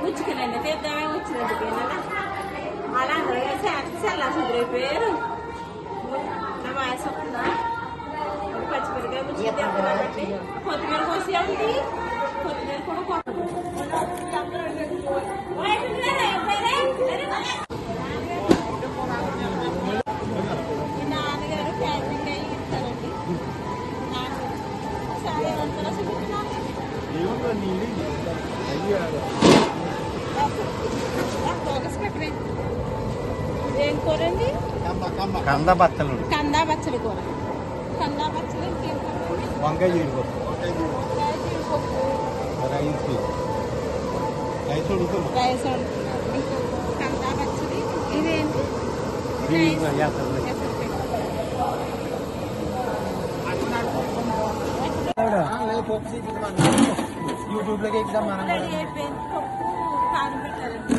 ముచ్చుకునండి తీద్దామే వచ్చినట్టు అలా చల్లా సుధరైపోయారు నా వాయిస్ వస్తుందా పచ్చిమిరకాయ ముచ్చి తింటున్నామండి కొత్తిమీర కోసేయండి కొత్తిమీర కూడా నాన్నగారు క్యాటరింగ్ అయ్యి ఇస్తారండి సరే అంతా ఏం కూర అండి కంద బచ్చలు కందా బచ్చలి కూర కందా బచ్చలి ఇంకేం వంకాయ జీడిపప్పు రైస్ వండుతున్నారు కందా బచ్చలి ఇదేంటి యూట్యూబ్ లోకి ఎగ్జామ్ అయిపోయింది పప్పు కారం పెట్టారండి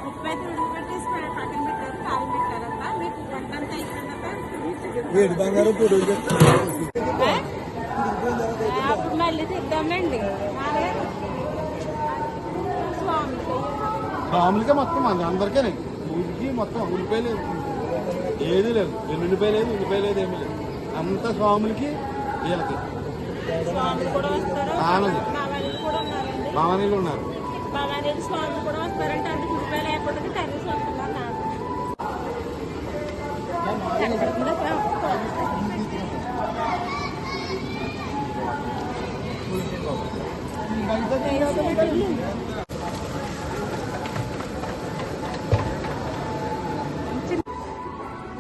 ఉప్పు అయితే ఉడికిపెట్టేసి పక్కన పెట్టారు కారం పెట్టారబ్బా మీకు వంట అంతా అయిపోయిందబ్బా అప్పుడు మళ్ళీ తిద్దామండి మామూలుగా మొత్తం అందరికీ ఊరికి మొత్తం ఉల్లిపాయ లేదు ఏది లేదు వెల్లుల్లిపాయ లేదు ఉల్లిపాయ లేదు ఏమీ లేదు అంత స్వాములకి వీళ్ళకి భవానీలు ఉన్నారు భవానీలు స్వాములు కూడా వస్తారంటే అందుకు ఉల్లిపాయ లేకపోతే కర్రీస్ వస్తున్నారు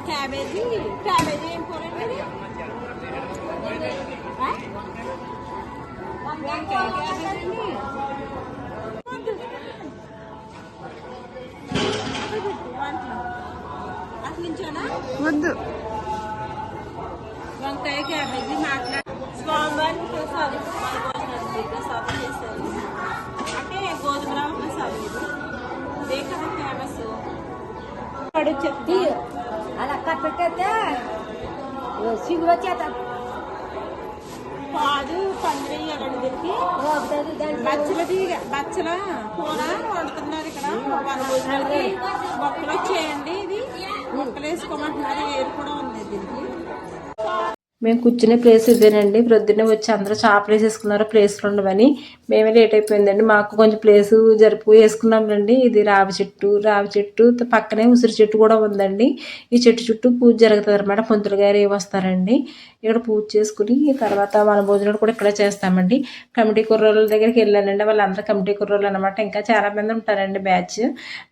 క్యాబేజీ ఏం కూర అండి వద్దు వంకాయ క్యాబేజీ స్వామివారి ప్రసాదం ప్రసాదం చేశారు అంటే గోధుమ రవ్వ ప్రసాదం ఇదే కదా ఫేమస్ చెప్తే అలా పెట్టేస్తే సిగురు వచ్చేత పాదు పందిరి ఎరడికి బచ్చల కూర వండుతున్నారు ఇక్కడ వాళ్ళ భోజనాలకి మొక్కలు వచ్చేయండి ఇది మొక్కలు వేసుకోమంటున్నారు ఏరు కూడా ఉంది దీనికి మేము కూర్చునే ప్లేస్ ఇదేనండి ప్రొద్దున్నే వచ్చి అందరూ చేపలు వేసేసుకున్నారు ప్లేస్లు ఉండవని మేమే లేట్ అయిపోయిందండి మాకు కొంచెం ప్లేసు వేసుకున్నాంలండి ఇది రావి చెట్టు పక్కనే ఉసిరి చెట్టు కూడా ఉందండి ఈ చెట్టు చుట్టూ పూజ జరుగుతుంది అనమాట పంతులు గారు వస్తారండి ఇక్కడ పూజ చేసుకుని తర్వాత మన భోజనాలు కూడా ఇక్కడ చేస్తామండి కమిటీ కుర్రోళ్ళ దగ్గరికి వెళ్ళానండి వాళ్ళందరూ కమిటీ కుర్రోళ్ళు అనమాట ఇంకా చాలా మంది ఉంటారండి బ్యాచ్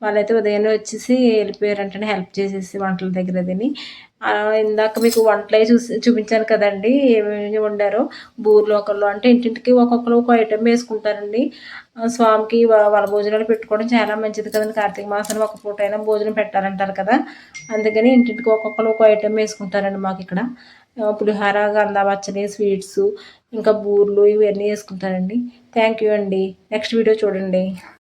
వాళ్ళైతే ఉదయాన్నే వచ్చేసి వెళ్ళిపోయారంటే హెల్ప్ చేసేసి వంటల దగ్గర అదని ఇందాక మీకు వంటలు చూపించాను కదండి ఏమేమి వండారో బూర్లు ఒకళ్ళు అంటే ఇంటింటికి ఒక్కొక్కరు ఒక ఐటెం వేసుకుంటారండి స్వామికి వాళ్ళ భోజనాలు పెట్టుకోవడం చాలా మంచిది కదండి కార్తీక మాసాన్ని ఒక పూట అయినా భోజనం పెట్టాలంటారు కదా అందుకని ఇంటింటికి ఒక్కొక్కరు ఒక ఐటెం వేసుకుంటారండి మాకు ఇక్కడ పులిహార గంధా పచ్చడి స్వీట్స్ ఇంకా బూర్లు ఇవన్నీ వేసుకుంటారండి థ్యాంక్ యూ అండి నెక్స్ట్ వీడియో చూడండి.